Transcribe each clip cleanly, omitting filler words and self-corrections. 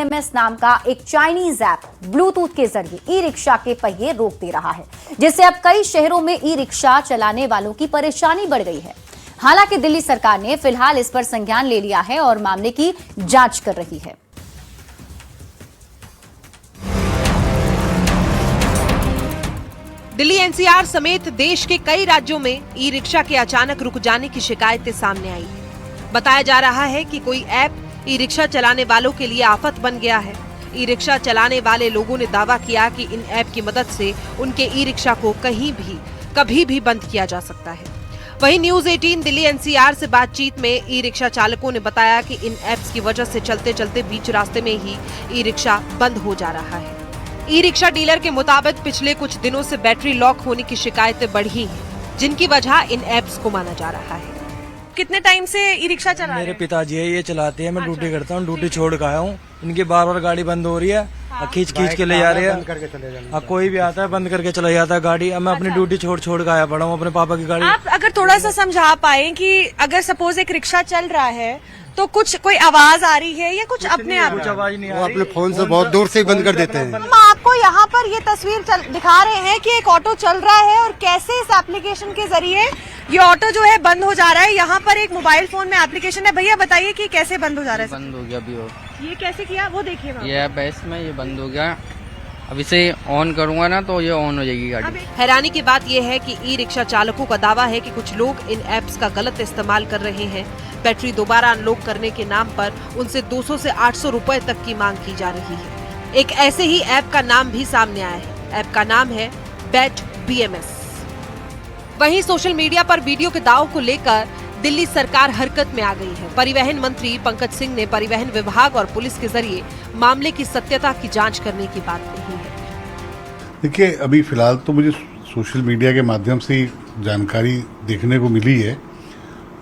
BMS नाम का एक चाइनीज ऐप ब्लूटूथ के जरिए ई रिक्शा के पहिए रोक दे रहा है, जिससे अब कई शहरों में ई रिक्शा चलाने वालों की परेशानी बढ़ गई है। हालांकि दिल्ली सरकार ने फिलहाल इस पर संज्ञान ले लिया है और मामले की जांच कर रही है। दिल्ली NCR समेत देश के कई राज्यों में ई रिक्शा के अचानक रुक जाने की शिकायतें सामने आई है। बताया जा रहा है कि कोई ऐप ई रिक्शा चलाने वालों के लिए आफत बन गया है। ई रिक्शा चलाने वाले लोगों ने दावा किया कि इन ऐप की मदद से उनके ई रिक्शा को कहीं भी कभी भी बंद किया जा सकता है। वहीं न्यूज 18 दिल्ली NCR से बातचीत में ई रिक्शा चालकों ने बताया कि इन ऐप्स की वजह से चलते चलते बीच रास्ते में ही ई रिक्शा बंद हो जा रहा है। ई रिक्शा डीलर के मुताबिक पिछले कुछ दिनों से बैटरी लॉक होने की शिकायतें बढ़ी हैं, जिनकी वजह इन ऐप्स को माना जा रहा है। कितने टाइम से ई रिक्शा चला रहे हैं? मेरे पिताजी है, ये चलाते हैं। मैं ड्यूटी करता हूँ, ड्यूटी छोड़ के आया हूँ। इनकी बार बार गाड़ी बंद हो रही है, खींच के ले जा रहे हैं। कोई भी आता है बंद करके चला जाता है गाड़ी। मैं अपनी ड्यूटी छोड़ के आया पड़ा हूँ अपने पापा की गाड़ी। आप अगर थोड़ा सा समझा पाए कि अगर सपोज एक रिक्शा चल रहा है तो कुछ कोई आवाज आ रही है या कुछ अपने आप? कुछ आवाज नहीं आ रही। वो अपने फोन से बहुत दूर से ही बंद कर देते हैं। हम आपको यहाँ पर ये तस्वीर दिखा रहे हैं कि एक ऑटो चल रहा है और कैसे इस एप्लीकेशन के जरिए ये ऑटो जो है बंद हो जा रहा है। यहाँ पर एक मोबाइल फोन में एप्लीकेशन है। भैया बताइए कि कैसे बंद हो जा रहा है? बंद हो गया अभी। और ये कैसे किया वो देखिए। ये ऐप है, इसमें ये बंद हो गया। अब इसे ऑन करूंगा ना तो ये ऑन हो जाएगी गाड़ी। हैरानी की बात यह है कि ई रिक्शा चालकों का दावा है कि कुछ लोग इन ऐप्स का गलत इस्तेमाल कर रहे हैं। बैटरी दोबारा अनलॉक करने के नाम पर उनसे 200 से 800 रुपए तक की मांग की जा रही है। एक ऐसे ही ऐप का नाम भी सामने आया है। ऐप का नाम है बैट BMS। वहीं सोशल मीडिया पर वीडियो के दावों को लेकर दिल्ली सरकार हरकत में आ गई है। परिवहन मंत्री पंकज सिंह ने परिवहन विभाग और पुलिस के जरिए मामले की सत्यता की जांच करने की बात कही है। देखिए, अभी फिलहाल तो मुझे सोशल मीडिया के माध्यम से जानकारी देखने को मिली है।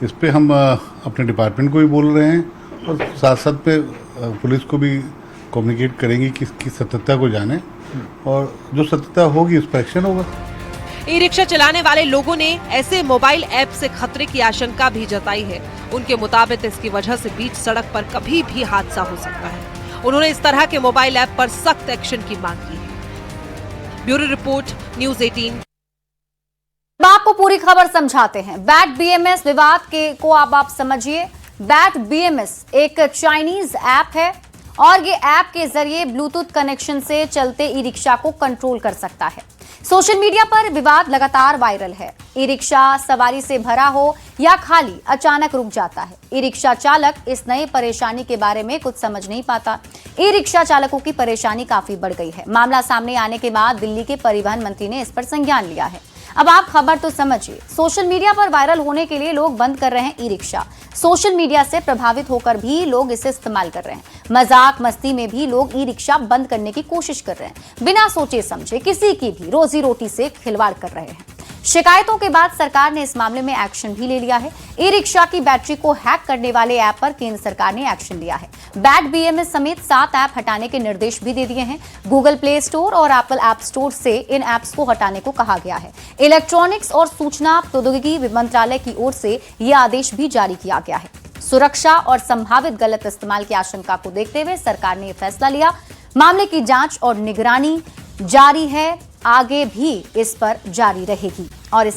इस पे हम अपने डिपार्टमेंट को भी बोल रहे हैं और साथ साथ पे पुलिस को भी कम्युनिकेट करेंगे कि इसकी सत्यता को जाने और जो सत्यता होगी उस पर एक्शन होगा। ई रिक्शा चलाने वाले लोगों ने ऐसे मोबाइल ऐप से खतरे की आशंका भी जताई है। उनके मुताबिक इसकी वजह से बीच सड़क पर कभी भी हादसा हो सकता है। उन्होंने इस तरह के मोबाइल ऐप पर सख्त एक्शन की मांग की है। Bureau report, news 18। अब आपको पूरी खबर समझाते हैं। बैट BMS विवाद को अब आप समझिए। बैट BMS एक चाइनीज ऐप है और ये ऐप के जरिए ब्लूटूथ कनेक्शन से चलते ई रिक्शा को कंट्रोल कर सकता है। सोशल मीडिया पर विवाद लगातार वायरल है। ई रिक्शा सवारी से भरा हो या खाली अचानक रुक जाता है। ई रिक्शा चालक इस नई परेशानी के बारे में कुछ समझ नहीं पाता। ई रिक्शा चालकों की परेशानी काफी बढ़ गई है। मामला सामने आने के बाद दिल्ली के परिवहन मंत्री ने इस पर संज्ञान लिया है। अब आप खबर तो समझिए। सोशल मीडिया पर वायरल होने के लिए लोग बंद कर रहे हैं ई रिक्शा। सोशल मीडिया से प्रभावित होकर भी लोग इसे इस्तेमाल कर रहे हैं। मजाक मस्ती में भी लोग ई रिक्शा बंद करने की कोशिश कर रहे हैं। बिना सोचे समझे किसी की भी रोजी रोटी से खिलवाड़ कर रहे हैं। शिकायतों के बाद सरकार ने इस मामले में एक्शन भी ले लिया है। ई रिक्शा की बैटरी को हैक करने वाले ऐप पर केंद्र सरकार ने एक्शन लिया है। बैट BMS समेत 7 ऐप हटाने के निर्देश भी दे दिए हैं। गूगल प्ले स्टोर और एप्पल ऐप स्टोर से इन ऐप्स को हटाने को कहा गया है। इलेक्ट्रॉनिक्स और सूचना प्रौद्योगिकी मंत्रालय की ओर से यह आदेश भी जारी किया गया है। सुरक्षा और संभावित गलत इस्तेमाल की आशंका को देखते हुए सरकार ने यह फैसला लिया। मामले की जांच और निगरानी जारी है, आगे भी इस पर जारी रहेगी और